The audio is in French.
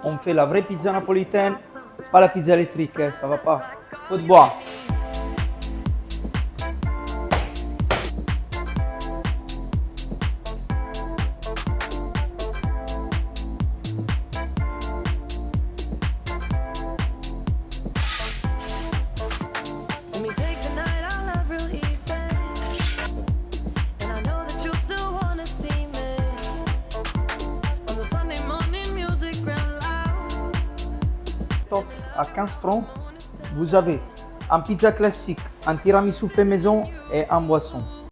On fait la vraie pizza napolitaine, pas la pizza électrique, ça va pas. Faut de bois. Let me take the night our love real easy. And I know that you still wanna see me. On the Sunday morning music real loud. Offre à 15 francs, vous avez un pizza classique, un tiramisu fait maison et un boisson.